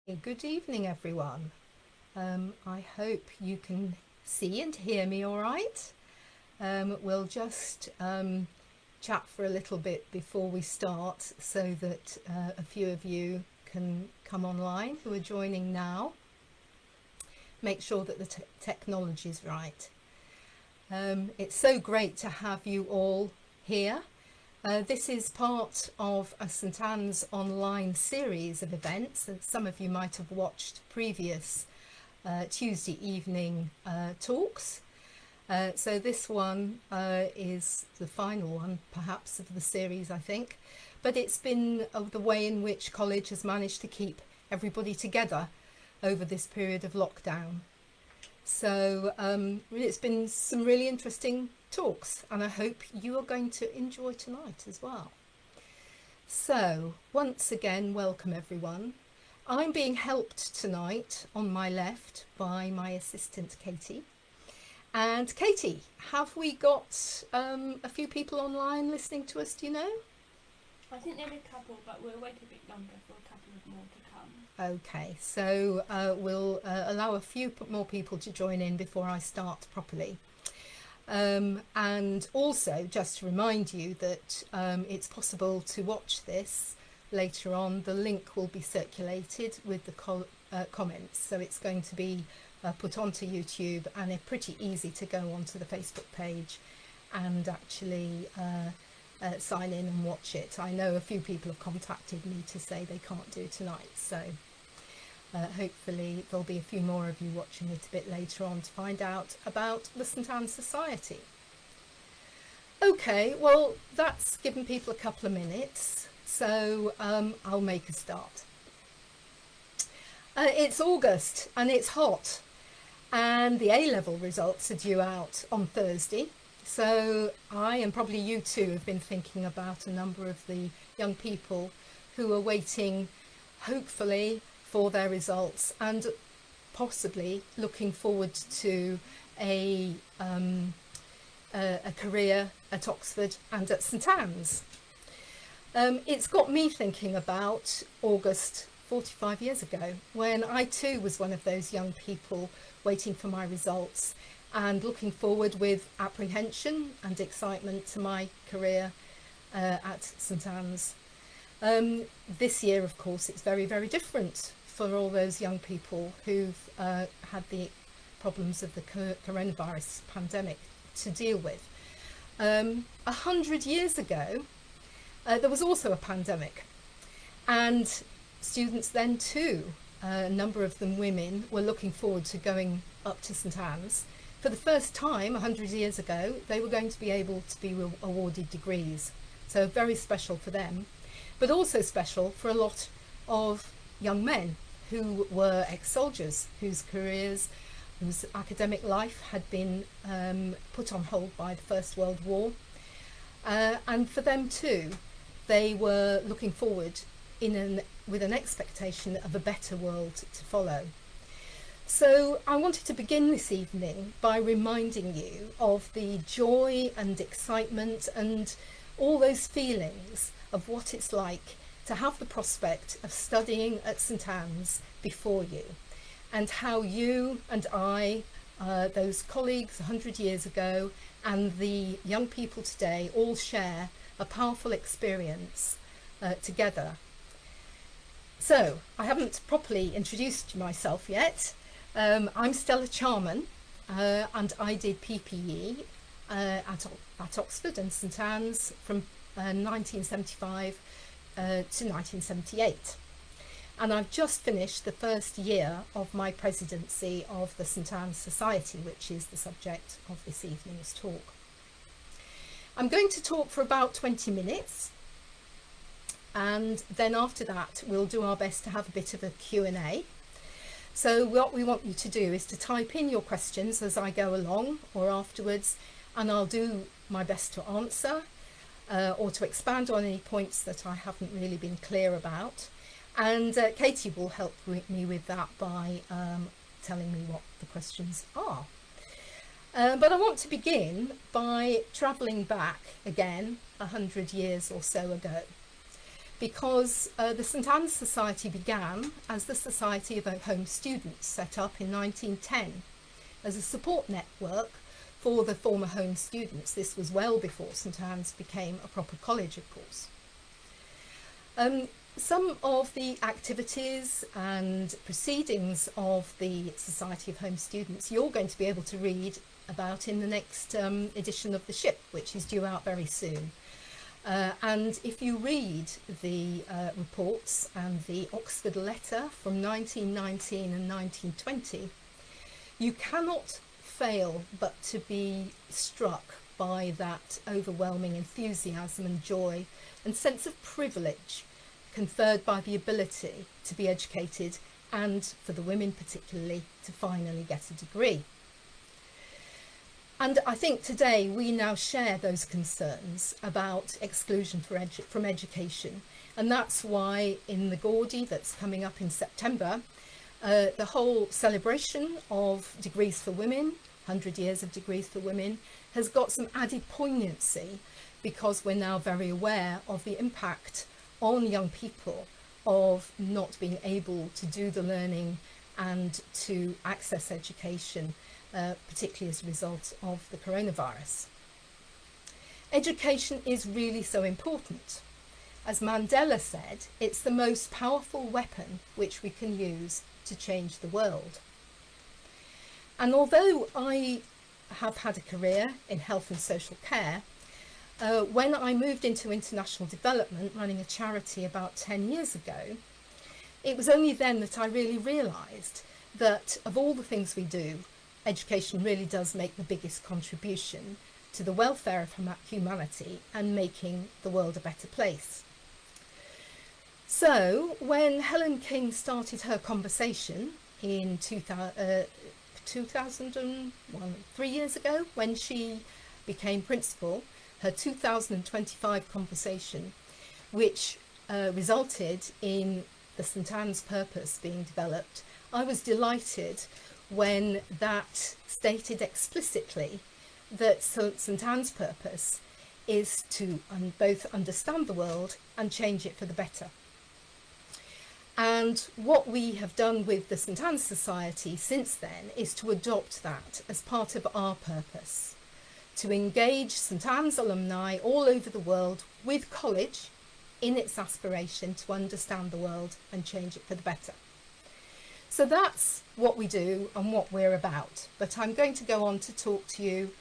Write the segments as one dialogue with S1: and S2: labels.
S1: Good evening, everyone. I hope you can see and hear me all right. We'll just chat for a little bit before we start so that a few of you can come online who are joining now. Make sure that the technology is right. It's so great to have you all here. This is part of a St Anne's online series of events, and some of you might have watched previous Tuesday evening talks. So this one is the final one, perhaps, of the series, I think. But it's been the way in which college has managed to keep everybody together over this period of lockdown. So it's been some really interesting talks, and I hope you are going to enjoy tonight as well. So once again, welcome everyone. I'm being helped tonight on my left by my assistant Katie. And Katie, have we got a few people online listening to us, do you know?
S2: I think there are a couple, but we'll wait a bit longer for a couple of more to come.
S1: Okay, so we'll allow a few more people to join in before I start properly. And also just to remind you that it's possible to watch this later on. The link will be circulated with the comments, so it's going to be put onto YouTube, and it's pretty easy to go onto the Facebook page and actually sign in and watch it. I know a few people have contacted me to say they can't do tonight, so hopefully there'll be a few more of you watching it a bit later on to find out about the St Anne's Society. Okay, well, that's given people a couple of minutes, so I'll make a start. It's August and it's hot, and the A-level results are due out on Thursday. So I, and probably you too, have been thinking about a number of the young people who are waiting, hopefully, for their results, and possibly looking forward to a career at Oxford and at St Anne's. It's got me thinking about August 45 years ago, when I too was one of those young people waiting for my results and looking forward with apprehension and excitement to my career at St Anne's. This year, of course, it's very, very different for all those young people who've had the problems of the coronavirus pandemic to deal with. 100 years ago, there was also a pandemic, and students then too, a number of them women, were looking forward to going up to St Anne's. For the first time 100 years ago, they were going to be able to be awarded degrees. So very special for them, but also special for a lot of young men who were ex-soldiers, whose careers, whose academic life had been put on hold by the First World War. And for them too, they were looking forward with an expectation of a better world to follow. So I wanted to begin this evening by reminding you of the joy and excitement and all those feelings of what it's like to have the prospect of studying at St Anne's before you, and how you and I, those colleagues 100 years ago, and the young people today all share a powerful experience together. So I haven't properly introduced myself yet. I'm Stella Charman, and I did PPE at Oxford and St Anne's from 1975 to 1978. And I've just finished the first year of my presidency of the St Anne's Society, which is the subject of this evening's talk. I'm going to talk for about 20 minutes, and then after that we'll do our best to have a bit of a Q&A. So what we want you to do is to type in your questions as I go along or afterwards, and I'll do my best to answer or to expand on any points that I haven't really been clear about. And Katie will help me with that by telling me what the questions are. But I want to begin by travelling back again 100 years or so ago, because the St Anne's Society began as the Society of Home Students, set up in 1910 as a support network for the former home students. This was well before St Anne's became a proper college, of course. Some of the activities and proceedings of the Society of Home Students you're going to be able to read about in the next edition of The Ship, which is due out very soon. And if you read the reports and the Oxford letter from 1919 and 1920, you cannot fail but to be struck by that overwhelming enthusiasm and joy and sense of privilege conferred by the ability to be educated, and for the women particularly, to finally get a degree. And I think today we now share those concerns about exclusion from education, and that's why in the Gordy that's coming up in September, the whole celebration of degrees for women, 100 years of degrees for women, has got some added poignancy, because we're now very aware of the impact on young people of not being able to do the learning and to access education, particularly as a result of the coronavirus. Education is really so important. As Mandela said, it's the most powerful weapon which we can use to change the world. And although I have had a career in health and social care, when I moved into international development, running a charity about 10 years ago, it was only then that I really realised that of all the things we do, education really does make the biggest contribution to the welfare of humanity and making the world a better place. So when Helen King started her conversation in 2001, 3 years ago, when she became principal, her 2025 conversation, which resulted in the St Anne's purpose being developed, I was delighted when that stated explicitly that St Anne's purpose is to both understand the world and change it for the better. And what we have done with the St Anne's Society since then is to adopt that as part of our purpose, to engage St Anne's alumni all over the world with college in its aspiration to understand the world and change it for the better. So that's what we do and what we're about. But I'm going to go on to talk to you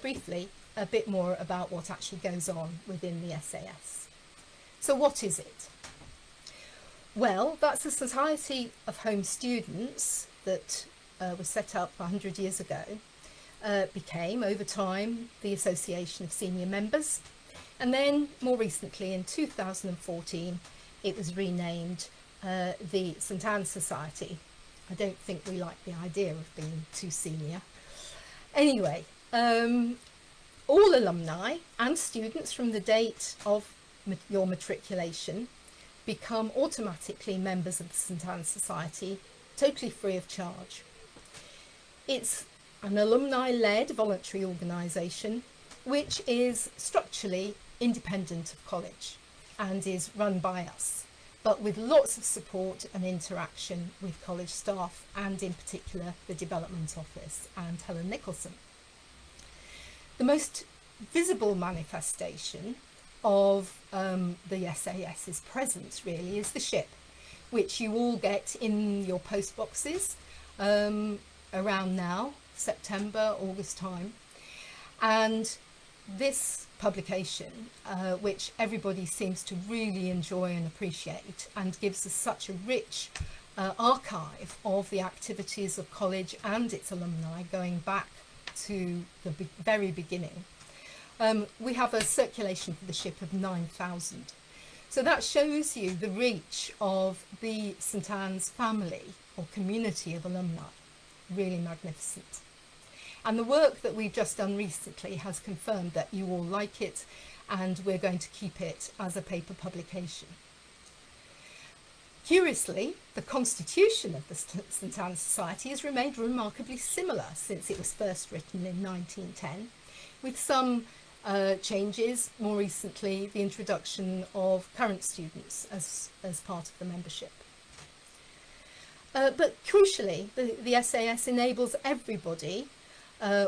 S1: briefly a bit more about what actually goes on within the SAS. So what is it? Well, that's a Society of Home Students that was set up 100 years ago, became over time the Association of Senior Members, and then more recently in 2014 it was renamed the St Anne's Society. I don't think we like the idea of being too senior. Anyway, all alumni and students from the date of your matriculation become automatically members of the St Anne's Society, totally free of charge. It's an alumni-led voluntary organisation which is structurally independent of college and is run by us, but with lots of support and interaction with college staff, and in particular the Development Office and Helen Nicholson. The most visible manifestation of the SAS's presence really is the ship, which you all get in your post boxes around now, September, August time. And this publication, which everybody seems to really enjoy and appreciate, and gives us such a rich archive of the activities of college and its alumni going back to the very beginning. We have a circulation for the ship of 9,000. So that shows you the reach of the St Anne's family or community of alumni. Really magnificent. And the work that we've just done recently has confirmed that you all like it, and we're going to keep it as a paper publication. Curiously, the constitution of the St Anne's Society has remained remarkably similar since it was first written in 1910, with some changes, more recently the introduction of current students as part of the membership. But crucially, the SAS enables everybody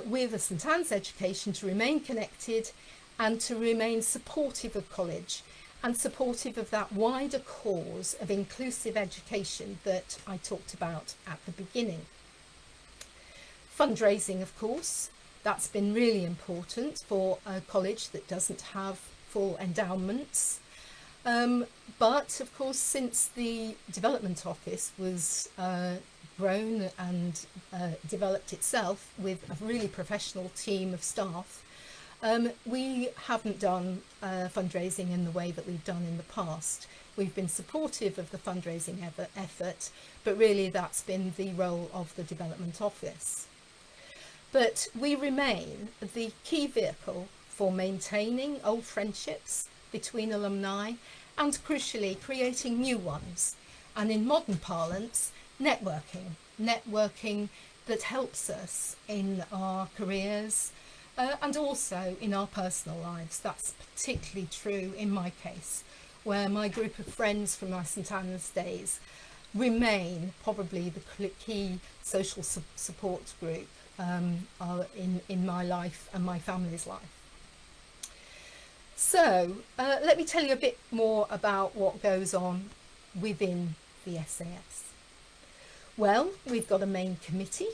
S1: with a St Anne's education to remain connected and to remain supportive of college and supportive of that wider cause of inclusive education that I talked about at the beginning. Fundraising, of course, that's been really important for a college that doesn't have full endowments. But of course, since the development office was grown and developed itself with a really professional team of staff, we haven't done fundraising in the way that we've done in the past. We've been supportive of the fundraising effort, but really that's been the role of the development office. But we remain the key vehicle for maintaining old friendships between alumni and, crucially, creating new ones. And in modern parlance, networking that helps us in our careers and also in our personal lives. That's particularly true in my case, where my group of friends from my St Anne's days remain probably the key social support group in my life and my family's life. So let me tell you a bit more about what goes on within the SAS. Well, we've got a main committee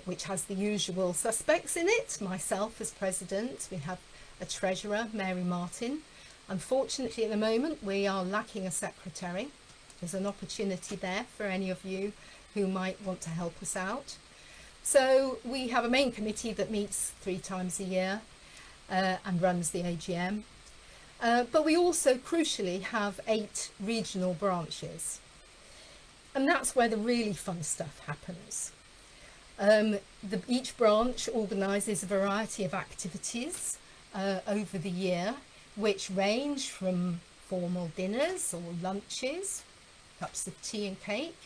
S1: which has the usual suspects in it. Myself as president, we have a treasurer, Mary Martin. Unfortunately at the moment we are lacking a secretary. There's an opportunity there for any of you who might want to help us out. So we have a main committee that meets 3 times a year and runs the AGM. But we also crucially have 8 regional branches. And that's where the really fun stuff happens. Each branch organises a variety of activities over the year, which range from formal dinners or lunches, cups of tea and cake,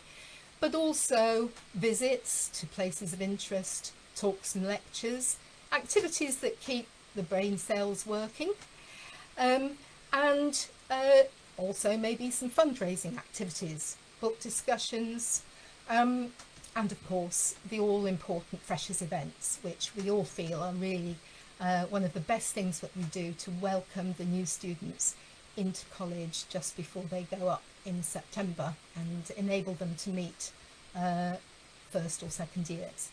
S1: but also visits to places of interest, talks and lectures, activities that keep the brain cells working, and also maybe some fundraising activities, book discussions, and of course the all-important freshers events, which we all feel are really one of the best things that we do to welcome the new students into college just before they go up in September and enable them to meet first or second years.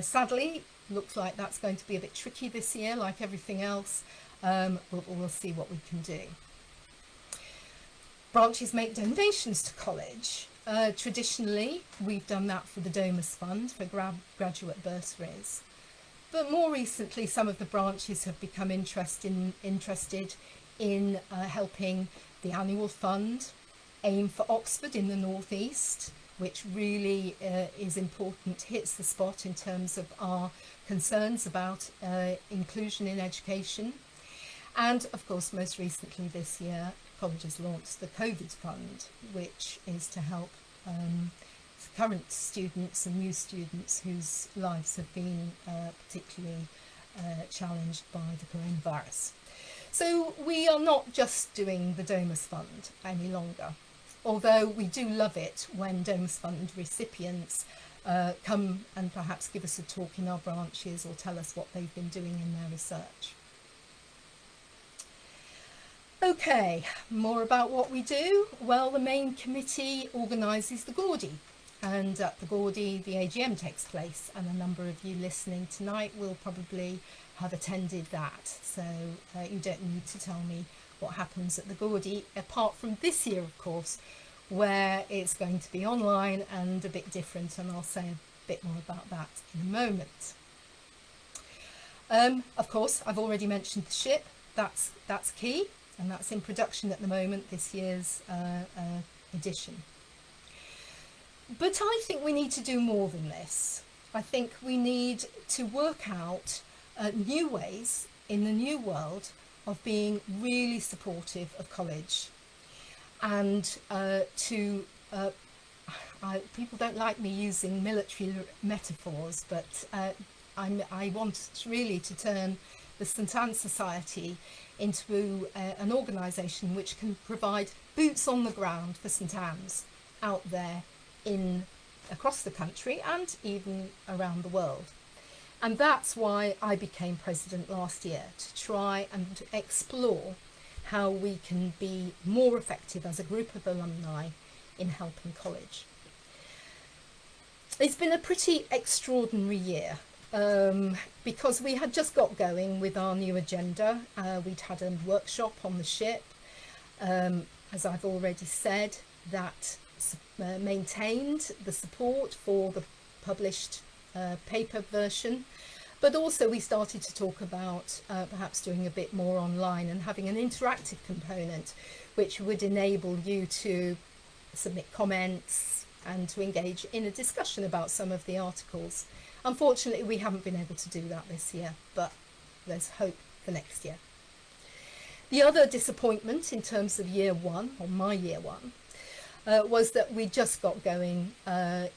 S1: Sadly, looks like that's going to be a bit tricky this year, like everything else. We'll see what we can do. Branches make donations to college. Traditionally, we've done that for the Domus Fund for graduate bursaries. But more recently, some of the branches have become interested in helping the annual fund, Aim for Oxford in the North East, which really is important, hits the spot in terms of our concerns about inclusion in education. And of course, most recently this year, college has launched the Covet Fund, which is to help current students and new students whose lives have been particularly challenged by the coronavirus. So we are not just doing the Domus Fund any longer, although we do love it when Domus Fund recipients come and perhaps give us a talk in our branches or tell us what they've been doing in their research. Okay, more about what we do. Well, the main committee organises the Gordy, and at the Gordy the AGM takes place, and a number of you listening tonight will probably have attended that, so you don't need to tell me what happens at the Gordy, apart from this year of course, where it's going to be online and a bit different, and I'll say a bit more about that in a moment. Of course, I've already mentioned the ship. That's key, and that's in production at the moment, this year's edition. But I think we need to do more than this. I think we need to work out new ways in the new world of being really supportive of college, and people don't like me using military metaphors, but I want really to turn the St Anne Society into an organisation which can provide boots on the ground for St Anne's out there across the country and even around the world. And that's why I became president last year, to try and explore how we can be more effective as a group of alumni in helping college. It's been a pretty extraordinary year because we had just got going with our new agenda. We'd had a workshop on the ship, as I've already said, that maintained the support for the published paper version, but also we started to talk about perhaps doing a bit more online and having an interactive component which would enable you to submit comments and to engage in a discussion about some of the articles. Unfortunately, we haven't been able to do that this year, but there's hope for next year. The other disappointment in terms of year one, or my year one, was that we just got going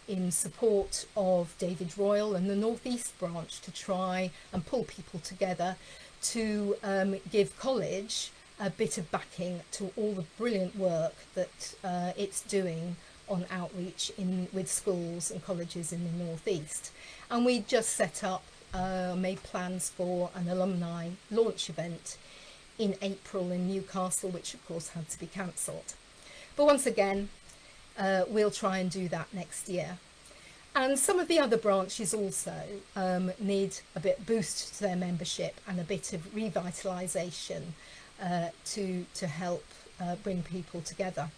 S1: in support of David Royal and the North East branch to try and pull people together to give college a bit of backing to all the brilliant work that it's doing on outreach with schools and colleges in the North East. And we just set up, made plans for an alumni launch event in April in Newcastle, which of course had to be cancelled. But once again, we'll try and do that next year. And some of the other branches also need a bit boost to their membership and a bit of revitalisation to help bring people together.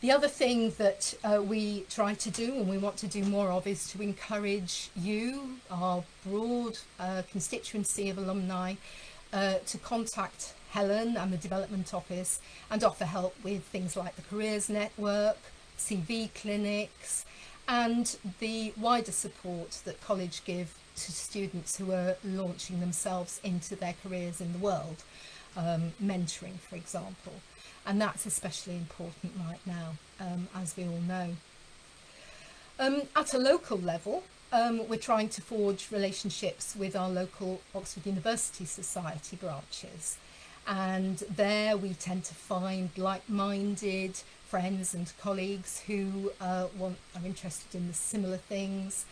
S1: The other thing that we try to do and we want to do more of is to encourage you, our broad constituency of alumni, to contact Helen and the Development Office and offer help with things like the Careers Network, CV clinics, and the wider support that college give to students who are launching themselves into their careers in the world, mentoring, for example. And that's especially important right now, as we all know. At a local level, we're trying to forge relationships with our local Oxford University Society branches. And there we tend to find like-minded friends and colleagues who are interested in the similar things.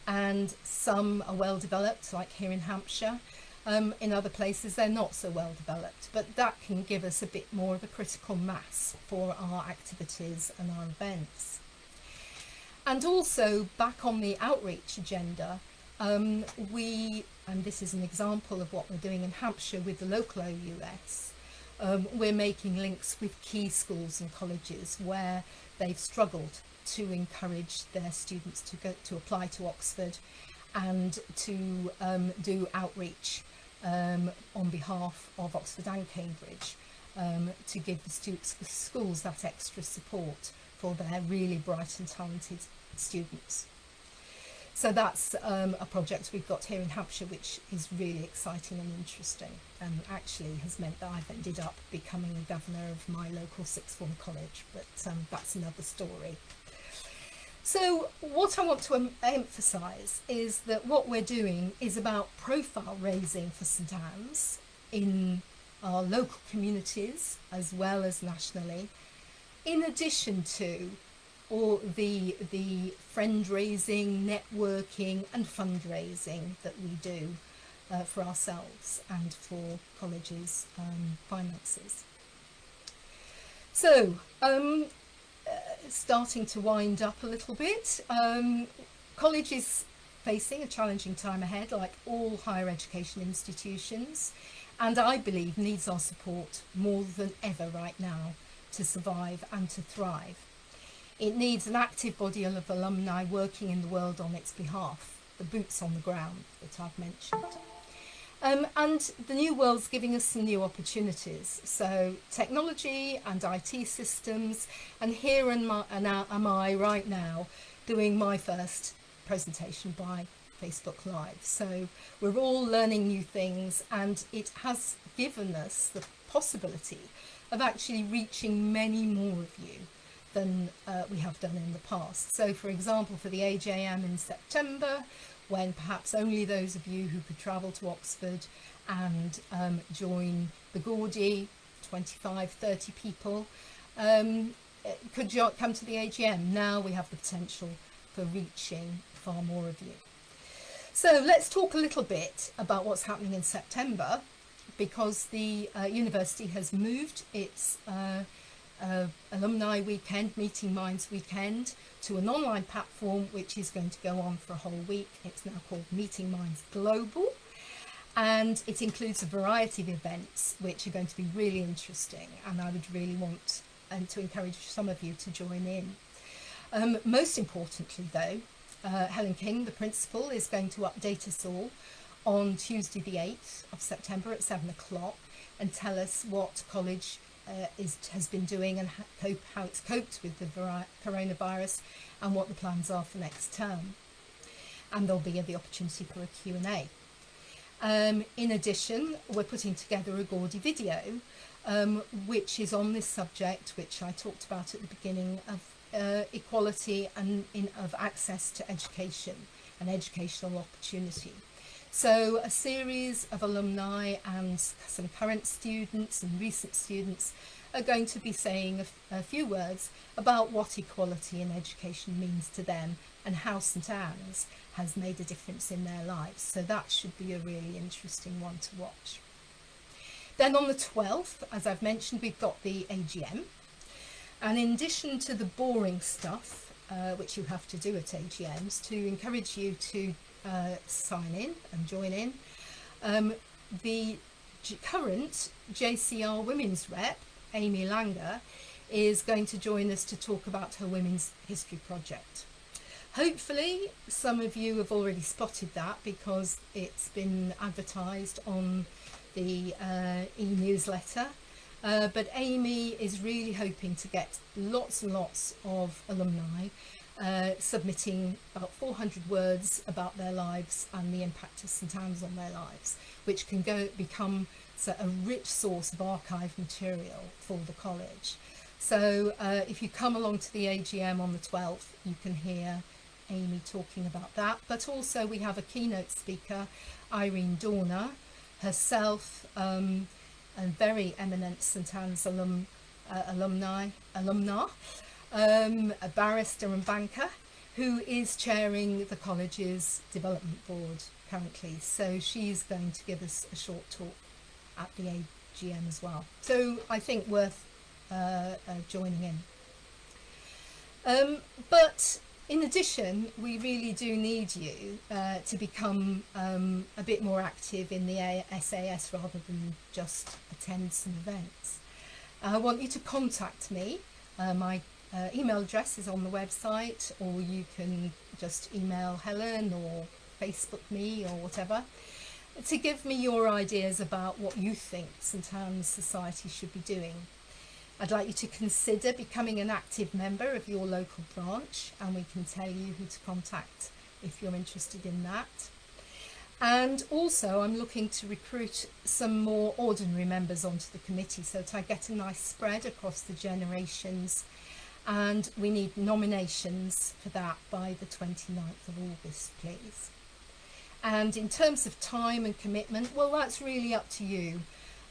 S1: And some are well developed, like here in Hampshire. In other places they're not so well developed, but that can give us a bit more of a critical mass for our activities and our events. And also back on the outreach agenda, and this is an example of what we're doing in Hampshire with the local OUS, we're making links with key schools and colleges where they've struggled to encourage their students to apply to Oxford and to do outreach on behalf of Oxford and Cambridge, to give the schools that extra support for their really bright and talented students. So that's a project we've got here in Hampshire, which is really exciting and interesting, and actually has meant that I've ended up becoming the governor of my local sixth form college, but that's another story. So what I want to emphasise is that what we're doing is about profile raising for St Anne's in our local communities as well as nationally, in addition to all the friend raising, networking and fundraising that we do for ourselves and for colleges' finances. So starting to wind up a little bit, college is facing a challenging time ahead, like all higher education institutions, and I believe needs our support more than ever right now to survive and to thrive. It needs an active body of alumni working in the world on its behalf, the boots on the ground that I've mentioned. And the new world's giving us some new opportunities. So technology and IT systems, and here am I right now doing my first presentation by Facebook Live. So we're all learning new things, and it has given us the possibility of actually reaching many more of you than we have done in the past. So for example, for the AJM in September, when perhaps only those of you who could travel to Oxford and join the Gordy, 25, 30 people, could come to the AGM. Now we have the potential for reaching far more of you. So let's talk a little bit about what's happening in September, because the university has moved its alumni weekend, Meeting Minds weekend, to an online platform which is going to go on for a whole week. It's now called Meeting Minds Global, and it includes a variety of events which are going to be really interesting, and I would really want to encourage some of you to join in. Most importantly though, Helen King, the principal, is going to update us all on Tuesday the 8th of September at 7 o'clock and tell us what college has been doing and how it's coped with the coronavirus and what the plans are for next term. And there'll be the opportunity for a Q&A. In addition, we're putting together a Gordy video which is on this subject, which I talked about at the beginning, of equality and of access to education and educational opportunity. So a series of alumni and some current students and recent students are going to be saying a few words about what equality in education means to them and how St Anne's has made a difference in their lives. So that should be a really interesting one to watch. Then on the 12th, as I've mentioned, we've got the AGM. And in addition to the boring stuff, which you have to do at AGMs, to encourage you to sign in and join in, the current JCR Women's Rep, Amy Langer, is going to join us to talk about her Women's History Project. Hopefully some of you have already spotted that because it's been advertised on the e-newsletter. But Amy is really hoping to get lots and lots of alumni submitting about 400 words about their lives and the impact of St Anne's on their lives, which can become a rich source of archive material for the college. So if you come along to the AGM on the 12th, you can hear Amy talking about that. But also we have a keynote speaker, Irene Dorner, herself a very eminent St Anne's alumna, a barrister and banker, who is chairing the college's development board currently. So she's going to give us a short talk at the AGM as well. So I think worth joining in. But in addition, we really do need you to become a bit more active in the SAS rather than just attend some events. I want you to contact me. My email address is on the website, or you can just email Helen or Facebook me or whatever, to give me your ideas about what you think St Anne's Society should be doing. I'd like you to consider becoming an active member of your local branch, and we can tell you who to contact if you're interested in that. And also I'm looking to recruit some more ordinary members onto the committee so that I get a nice spread across the generations, and we need nominations for that by the 29th of August, please. And in terms of time and commitment, well, that's really up to you.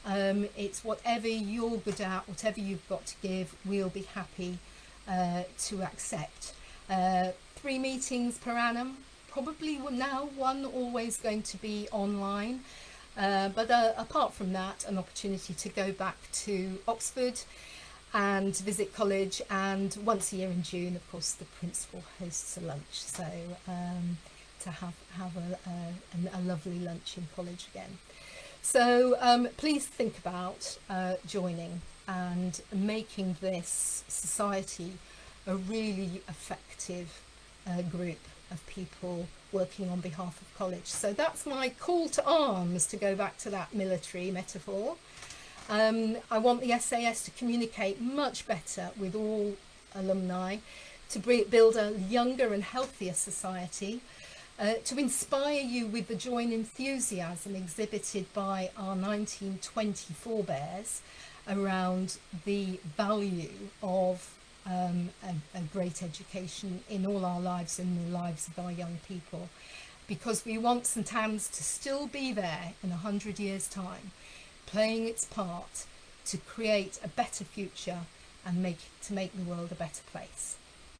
S1: It's whatever you're good at, whatever you've got to give, we'll be happy to accept. 3 meetings per annum, probably now one always going to be online, but apart from that, an opportunity to go back to Oxford and visit college, and once a year in June, of course, the principal hosts a lunch, so to have a lovely lunch in college again. So please think about joining and making this society a really effective group of people working on behalf of college. So that's my call to arms, to go back to that military metaphor. I want the SAS to communicate much better with all alumni, to build a younger and healthier society, to inspire you with the joy and enthusiasm exhibited by our 1920 forebears around the value of a great education in all our lives and the lives of our young people. because we want St Anne's to still be there in 100 years' time, playing its part to create a better future and make the world a better place.